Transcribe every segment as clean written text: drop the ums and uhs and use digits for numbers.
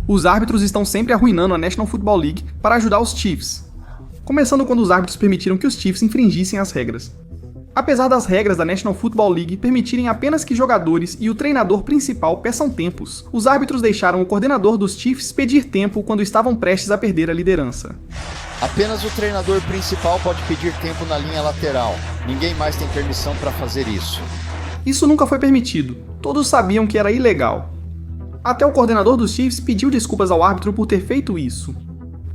Os árbitros estão sempre arruinando a National Football League para ajudar os Chiefs. Começando quando os árbitros permitiram que os Chiefs infringissem as regras. Apesar das regras da National Football League permitirem apenas que jogadores e o treinador principal peçam tempos, os árbitros deixaram o coordenador dos Chiefs pedir tempo quando estavam prestes a perder a liderança. Apenas o treinador principal pode pedir tempo na linha lateral. Ninguém mais tem permissão para fazer isso. Isso nunca foi permitido. Todos sabiam que era ilegal. Até o coordenador dos Chiefs pediu desculpas ao árbitro por ter feito isso.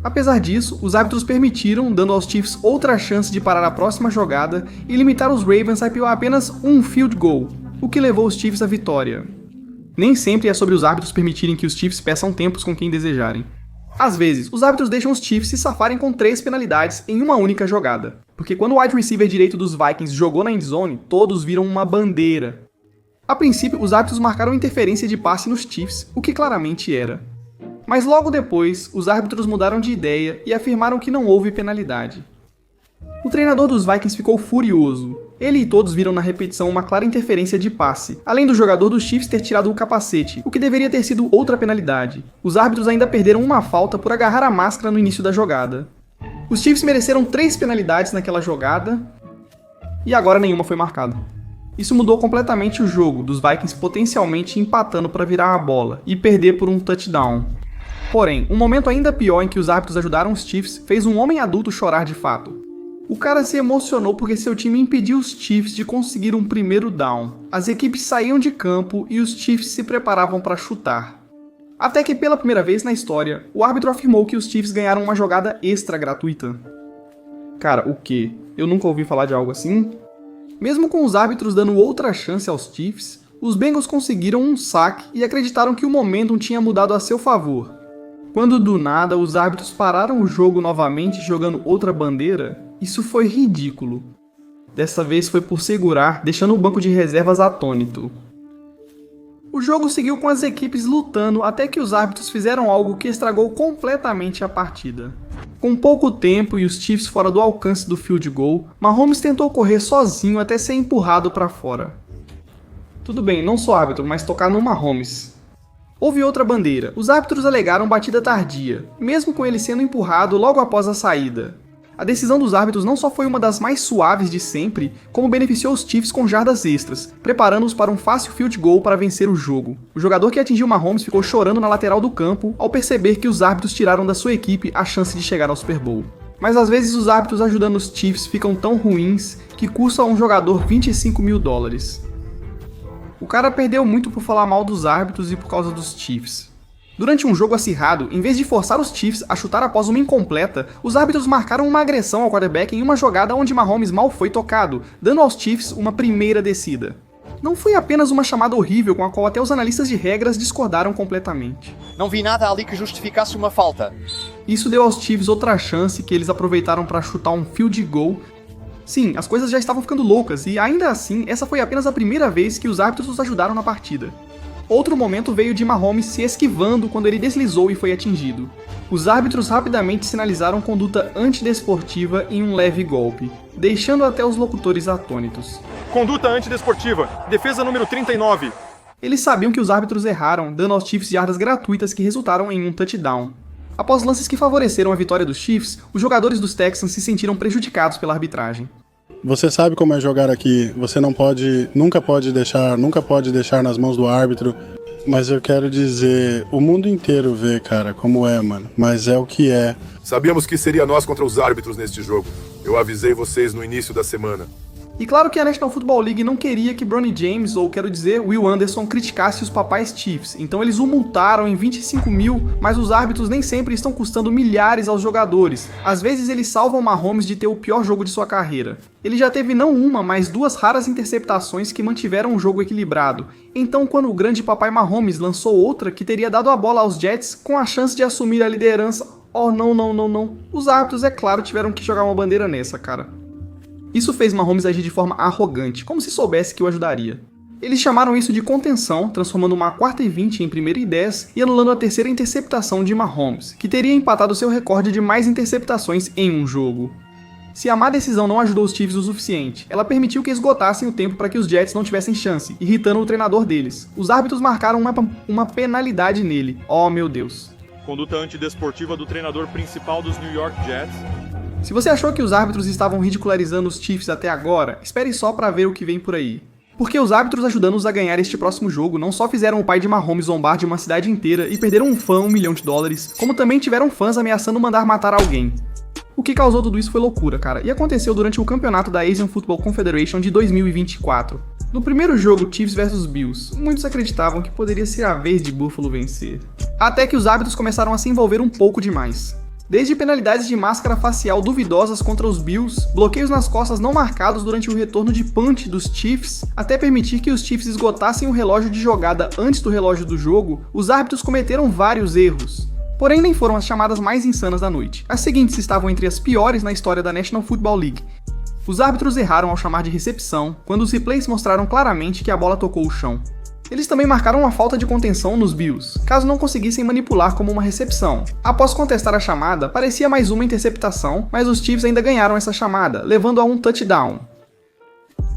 Apesar disso, os árbitros permitiram, dando aos Chiefs outra chance de parar a próxima jogada e limitar os Ravens a apenas um field goal, o que levou os Chiefs à vitória. Nem sempre é sobre os árbitros permitirem que os Chiefs peçam tempos com quem desejarem. Às vezes, os árbitros deixam os Chiefs se safarem com 3 penalidades em uma única jogada, porque quando o wide receiver direito dos Vikings jogou na endzone, todos viram uma bandeira. A princípio, os árbitros marcaram interferência de passe nos Chiefs, o que claramente era. Mas logo depois, os árbitros mudaram de ideia e afirmaram que não houve penalidade. O treinador dos Vikings ficou furioso. Ele e todos viram na repetição uma clara interferência de passe, além do jogador dos Chiefs ter tirado o capacete, o que deveria ter sido outra penalidade. Os árbitros ainda perderam uma falta por agarrar a máscara no início da jogada. Os Chiefs mereceram 3 penalidades naquela jogada, e agora nenhuma foi marcada. Isso mudou completamente o jogo, dos Vikings potencialmente empatando para virar a bola e perder por um touchdown. Porém, um momento ainda pior em que os árbitros ajudaram os Chiefs fez um homem adulto chorar de fato. O cara se emocionou porque seu time impediu os Chiefs de conseguir um primeiro down. As equipes saíam de campo e os Chiefs se preparavam para chutar. Até que pela primeira vez na história, o árbitro afirmou que os Chiefs ganharam uma jogada extra gratuita. Cara, o quê? Eu nunca ouvi falar de algo assim? Mesmo com os árbitros dando outra chance aos Chiefs, os Bengals conseguiram um saque e acreditaram que o momentum tinha mudado a seu favor. Quando do nada os árbitros pararam o jogo novamente jogando outra bandeira, isso foi ridículo. Dessa vez foi por segurar, deixando o banco de reservas atônito. O jogo seguiu com as equipes lutando até que os árbitros fizeram algo que estragou completamente a partida. Com pouco tempo e os Chiefs fora do alcance do field goal, Mahomes tentou correr sozinho até ser empurrado para fora. Tudo bem, não sou árbitro, mas tocar no Mahomes. Houve outra bandeira. Os árbitros alegaram batida tardia, mesmo com ele sendo empurrado logo após a saída. A decisão dos árbitros não só foi uma das mais suaves de sempre, como beneficiou os Chiefs com jardas extras, preparando-os para um fácil field goal para vencer o jogo. O jogador que atingiu Mahomes ficou chorando na lateral do campo ao perceber que os árbitros tiraram da sua equipe a chance de chegar ao Super Bowl. Mas às vezes os árbitros ajudando os Chiefs ficam tão ruins que custa a um jogador $25 mil. O cara perdeu muito por falar mal dos árbitros e por causa dos Chiefs. Durante um jogo acirrado, em vez de forçar os Chiefs a chutar após uma incompleta, os árbitros marcaram uma agressão ao quarterback em uma jogada onde Mahomes mal foi tocado, dando aos Chiefs uma primeira descida. Não foi apenas uma chamada horrível com a qual até os analistas de regras discordaram completamente. Não vi nada ali que justificasse uma falta. Isso deu aos Chiefs outra chance que eles aproveitaram para chutar um field goal. Sim, as coisas já estavam ficando loucas e ainda assim, essa foi apenas a primeira vez que os árbitros os ajudaram na partida. Outro momento veio de Mahomes se esquivando quando ele deslizou e foi atingido. Os árbitros rapidamente sinalizaram conduta antidesportiva em um leve golpe, deixando até os locutores atônitos. Conduta antidesportiva, defesa número 39. Eles sabiam que os árbitros erraram, dando aos Chiefs jardas gratuitas que resultaram em um touchdown. Após lances que favoreceram a vitória dos Chiefs, os jogadores dos Texans se sentiram prejudicados pela arbitragem. Você sabe como é jogar aqui, você nunca pode deixar nas mãos do árbitro, mas eu quero dizer, o mundo inteiro vê, cara, como é, mano, mas é o que é. Sabíamos que seria nós contra os árbitros neste jogo. Eu avisei vocês no início da semana. E claro que a National Football League não queria que Bronny James, ou quero dizer, Will Anderson, criticasse os papais Chiefs, então eles o multaram em 25 mil, mas os árbitros nem sempre estão custando milhares aos jogadores. Às vezes eles salvam Mahomes de ter o pior jogo de sua carreira. Ele já teve não uma, mas 2 raras interceptações que mantiveram o jogo equilibrado. Então quando o grande papai Mahomes lançou outra que teria dado a bola aos Jets com a chance de assumir a liderança, oh não. Os árbitros, é claro, tiveram que jogar uma bandeira nessa, cara. Isso fez Mahomes agir de forma arrogante, como se soubesse que o ajudaria. Eles chamaram isso de contenção, transformando uma 4ª e 20 em 1ª e 10 e anulando a 3ª interceptação de Mahomes, que teria empatado seu recorde de mais interceptações em um jogo. Se a má decisão não ajudou os Chiefs o suficiente, ela permitiu que esgotassem o tempo para que os Jets não tivessem chance, irritando o treinador deles. Os árbitros marcaram uma penalidade nele. Oh meu Deus. Conduta antidesportiva do treinador principal dos New York Jets. Se você achou que os árbitros estavam ridicularizando os Chiefs até agora, espere só pra ver o que vem por aí. Porque os árbitros ajudando-os a ganhar este próximo jogo não só fizeram o pai de Mahomes zombar de uma cidade inteira e perderam um fã $1 milhão, como também tiveram fãs ameaçando mandar matar alguém. O que causou tudo isso foi loucura, cara, e aconteceu durante o campeonato da Asian Football Confederation de 2024. No primeiro jogo, Chiefs vs Bills, muitos acreditavam que poderia ser a vez de Buffalo vencer. Até que os árbitros começaram a se envolver um pouco demais. Desde penalidades de máscara facial duvidosas contra os Bills, bloqueios nas costas não marcados durante o retorno de punch dos Chiefs, até permitir que os Chiefs esgotassem o relógio de jogada antes do relógio do jogo, os árbitros cometeram vários erros. Porém, nem foram as chamadas mais insanas da noite. As seguintes estavam entre as piores na história da National Football League. Os árbitros erraram ao chamar de recepção, quando os replays mostraram claramente que a bola tocou o chão. Eles também marcaram uma falta de contenção nos Bills, caso não conseguissem manipular como uma recepção. Após contestar a chamada, parecia mais uma interceptação, mas os Chiefs ainda ganharam essa chamada, levando a um touchdown.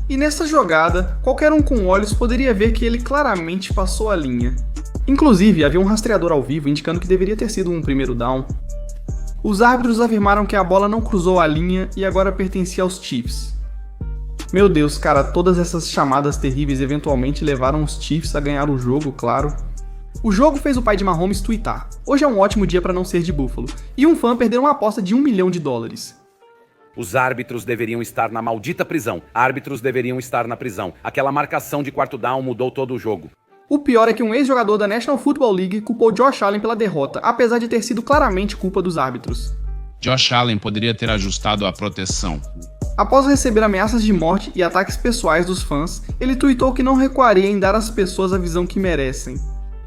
E nessa jogada, qualquer um com olhos poderia ver que ele claramente passou a linha. Inclusive, havia um rastreador ao vivo indicando que deveria ter sido um primeiro down. Os árbitros afirmaram que a bola não cruzou a linha e agora pertencia aos Chiefs. Meu Deus, cara, todas essas chamadas terríveis eventualmente levaram os Chiefs a ganhar o jogo, claro. O jogo fez o pai de Mahomes tweetar: "Hoje é um ótimo dia para não ser de Buffalo", e um fã perdeu uma aposta de $1 milhão. Os árbitros deveriam estar na maldita prisão. Árbitros deveriam estar na prisão. Aquela marcação de quarto down mudou todo o jogo. O pior é que um ex-jogador da National Football League culpou Josh Allen pela derrota, apesar de ter sido claramente culpa dos árbitros. Josh Allen poderia ter ajustado a proteção. Após receber ameaças de morte e ataques pessoais dos fãs, ele tweetou que não recuaria em dar às pessoas a visão que merecem.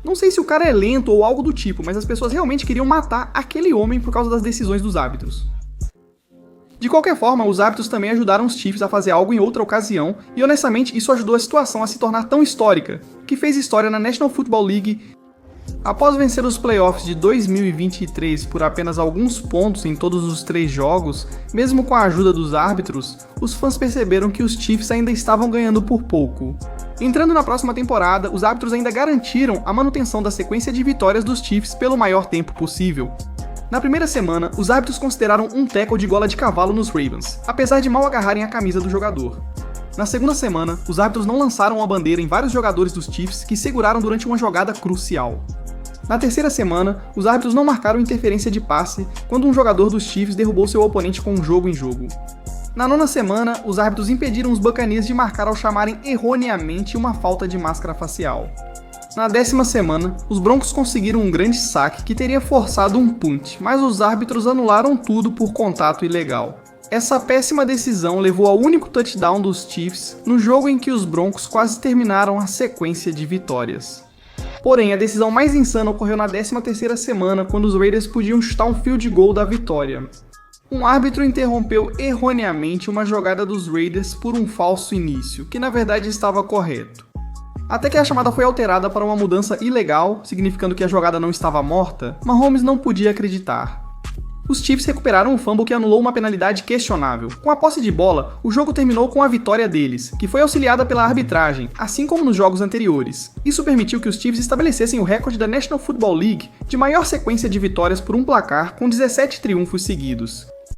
Não sei se o cara é lento ou algo do tipo, mas as pessoas realmente queriam matar aquele homem por causa das decisões dos árbitros. De qualquer forma, os árbitros também ajudaram os Chiefs a fazer algo em outra ocasião, e honestamente isso ajudou a situação a se tornar tão histórica, que fez história na National Football League. Após vencer os playoffs de 2023 por apenas alguns pontos em todos os 3 jogos, mesmo com a ajuda dos árbitros, os fãs perceberam que os Chiefs ainda estavam ganhando por pouco. Entrando na próxima temporada, os árbitros ainda garantiram a manutenção da sequência de vitórias dos Chiefs pelo maior tempo possível. Na primeira semana, os árbitros consideraram um tackle de gola de cavalo nos Ravens, apesar de mal agarrarem a camisa do jogador. Na segunda semana, os árbitros não lançaram a bandeira em vários jogadores dos Chiefs que seguraram durante uma jogada crucial. Na terceira semana, os árbitros não marcaram interferência de passe quando um jogador dos Chiefs derrubou seu oponente com um jogo em jogo. Na nona semana, os árbitros impediram os Buccaneers de marcar ao chamarem erroneamente uma falta de máscara facial. Na 10ª semana, os Broncos conseguiram um grande saque que teria forçado um punt, mas os árbitros anularam tudo por contato ilegal. Essa péssima decisão levou ao único touchdown dos Chiefs no jogo em que os Broncos quase terminaram a sequência de vitórias. Porém, a decisão mais insana ocorreu na 13ª semana, quando os Raiders podiam chutar um field goal da vitória. Um árbitro interrompeu erroneamente uma jogada dos Raiders por um falso início, que na verdade estava correto. Até que a chamada foi alterada para uma mudança ilegal, significando que a jogada não estava morta, Mahomes não podia acreditar. Os Chiefs recuperaram um fumble que anulou uma penalidade questionável. Com a posse de bola, o jogo terminou com a vitória deles, que foi auxiliada pela arbitragem, assim como nos jogos anteriores. Isso permitiu que os Chiefs estabelecessem o recorde da National Football League de maior sequência de vitórias por um placar, com 17 triunfos seguidos.